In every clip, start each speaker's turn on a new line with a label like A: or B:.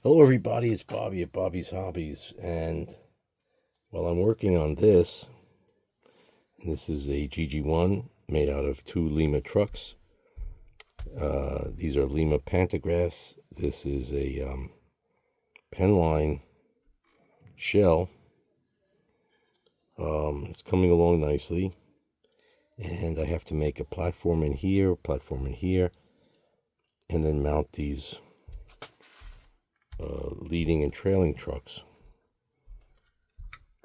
A: Hello everybody, it's Bobby at Bobby's Hobbies, and while I'm working on this, and this is a GG-1 made out of 2 Lima trucks. These are Lima pantographs. This is a penline shell. It's coming along nicely, and I have to make a platform in here, and then mount these leading and trailing trucks,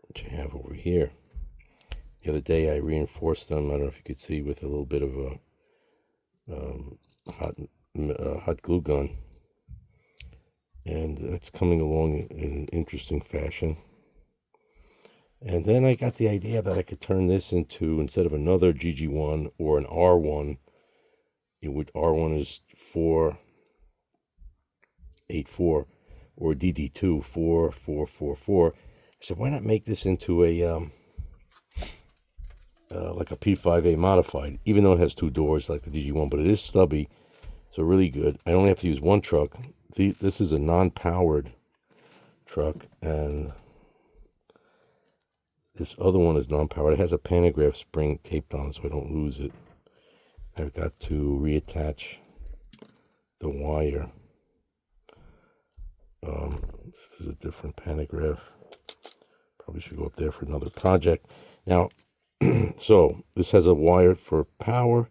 A: which I have over here. The other day I reinforced them, I don't know if you could see, with a little bit of a hot glue gun, and that's coming along in an interesting fashion. And then I got the idea that I could turn this into, instead of another GG-1 or an R1, which R1 is 484, or DD2 4444. So why not make this into a like a P5a modified, even though it has 2 doors like the DG-1, but it is stubby, so really good. I only have to use 1 truck. This is a non-powered truck, and this other one is non-powered. It has a pantograph spring taped on so I don't lose it. I've got to reattach the wire. This is a different pantograph. Probably should go up there for another project. Now, so this has a wire for power.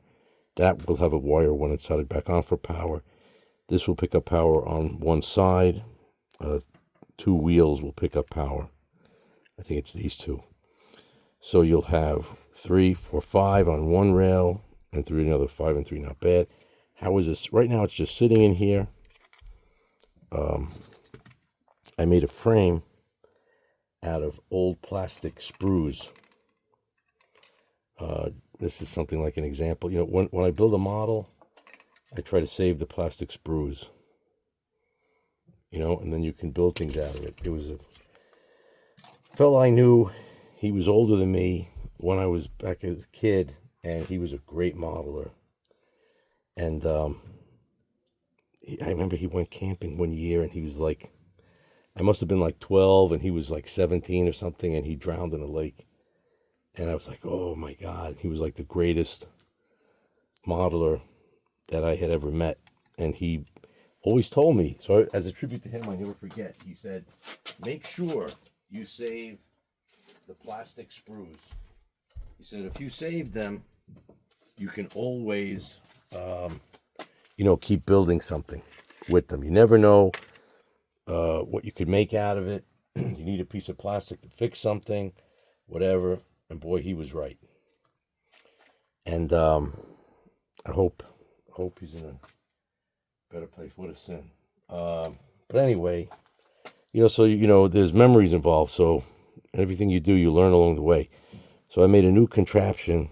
A: That will have a wire when it's soldered back on for power. This will pick up power on one side. 2 wheels will pick up power. I think it's these 2. So you'll have 3, 4, 5 on one rail, and 3 on the other, 5 and 3, not bad. How is this? Right now it's just sitting in here. I made a frame out of old plastic sprues. This is something like an example. You know, when I build a model, I try to save the plastic sprues. You know, and then you can build things out of it. There was a fellow I knew. He was older than me when I was back as a kid, and he was a great modeler. And I remember he went camping one year, and he was like, I must have been like 12, and he was like 17 or something, and he drowned in a lake. And I was like, oh my God, he was like the greatest modeler that I had ever met. And he always told me, so as a tribute to him, I never forget, he said, make sure you save the plastic sprues. He said, if you save them, you can always, you know, keep building something with them. You never know what you could make out of it. You need a piece of plastic to fix something, whatever. And boy, he was right. And I hope he's in a better place. What a sin. But anyway, you know, so, you know, there's memories involved. So everything you do, you learn along the way. So I made a new contraption,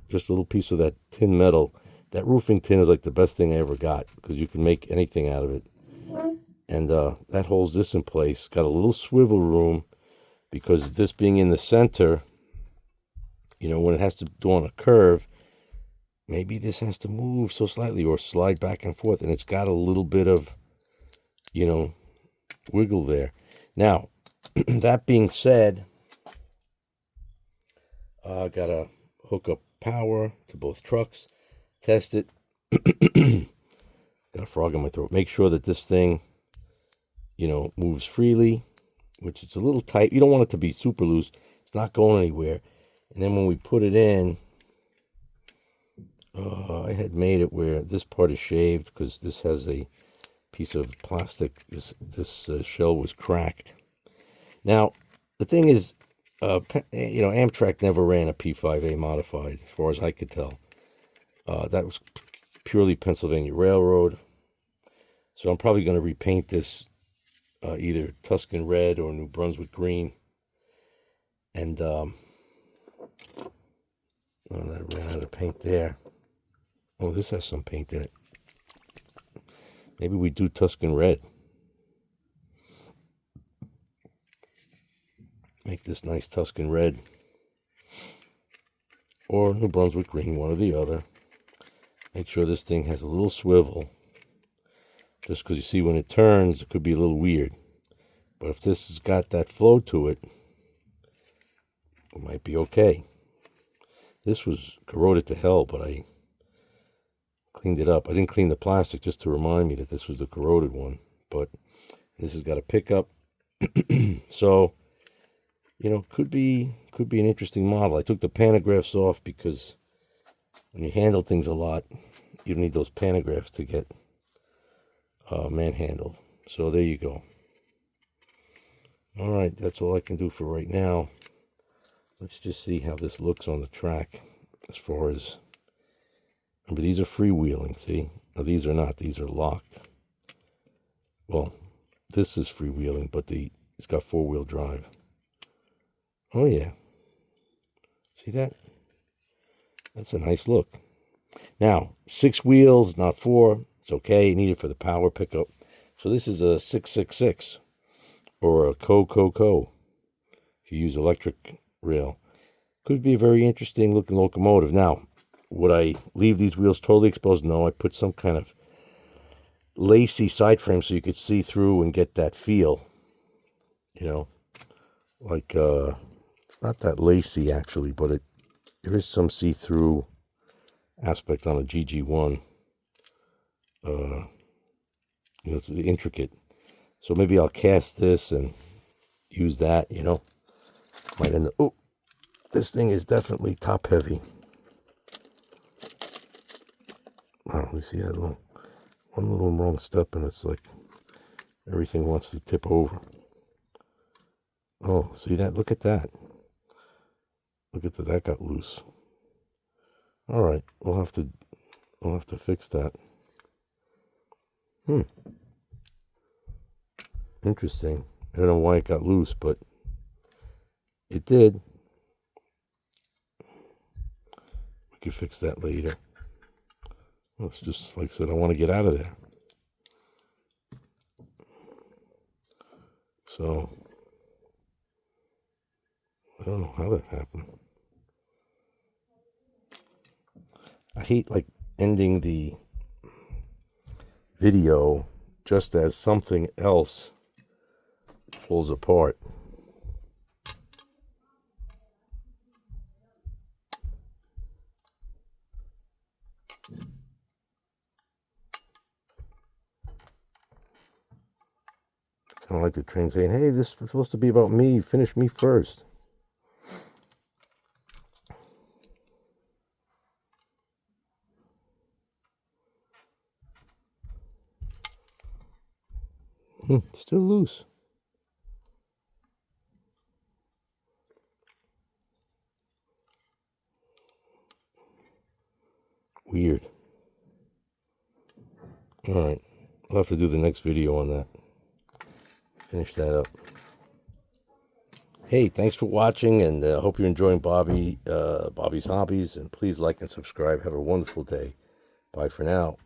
A: just a little piece of that tin metal. That roofing tin is like the best thing I ever got, because you can make anything out of it. And that holds this in place. Got a little swivel room, because this being in the center, you know, when it has to go on a curve, maybe this has to move so slightly or slide back and forth. And it's got a little bit of, you know, wiggle there. Now, that being said, I got to hook up power to both trucks, test it. Got a frog in my throat. Make sure that this thing, you know, moves freely, which it's a little tight. You don't want it to be super loose. It's not going anywhere. And then when we put it in, I had made it where this part is shaved, because this has a piece of plastic. This shell was cracked. Now, the thing is, you know, Amtrak never ran a P5a modified, as far as I could tell. That was purely Pennsylvania Railroad. So I'm probably going to repaint this either Tuscan red or New Brunswick green. And well, I ran out of paint there. Oh, this has some paint in it. Maybe we do Tuscan red. Make this nice Tuscan red. Or New Brunswick green, one or the other. Make sure this thing has a little swivel. Just because you see when it turns, it could be a little weird. But if this has got that flow to it, it might be okay. This was corroded to hell, but I cleaned it up. I didn't clean the plastic just to remind me that this was the corroded one. But this has got a pickup. So, you know, could be an interesting model. I took the pantographs off because when you handle things a lot, you need those pantographs to get manhandled. So there you go. All right, that's all I can do for right now. Let's just see how this looks on the track as far as, remember, these are freewheeling, see? Now, these are not. These are locked. Well, this is freewheeling, but it's got four-wheel drive. Oh, yeah. See that? That's a nice look. Now, 6 wheels, not 4. It's okay. You need it for the power pickup. So this is a 666 or a co. If you use electric rail. Could be a very interesting looking locomotive. Now, would I leave these wheels totally exposed? No, I put some kind of lacy side frame so you could see through and get that feel. You know, like, it's not that lacy actually, but there is some see-through aspect on a GG-1. You know, it's intricate. So maybe I'll cast this and use that, you know. Might end up, oh, this thing is definitely top heavy. Wow, you see that one little wrong step and it's like everything wants to tip over. Oh, see that? Look at that. Look at that got loose. All right, we'll have to fix that. Interesting. I don't know why it got loose, but it did. We could fix that later. Well, it's just like I said, I want to get out of there. So I don't know how that happened. I hate like ending the video just as something else falls apart. Kind of like the train saying, hey, this is supposed to be about me. Finish me first. Still loose. Weird. All right. I'll have to do the next video on that. Finish that up. Hey, thanks for watching, and I hope you're enjoying Bobby's Hobbies. And please like and subscribe. Have a wonderful day. Bye for now.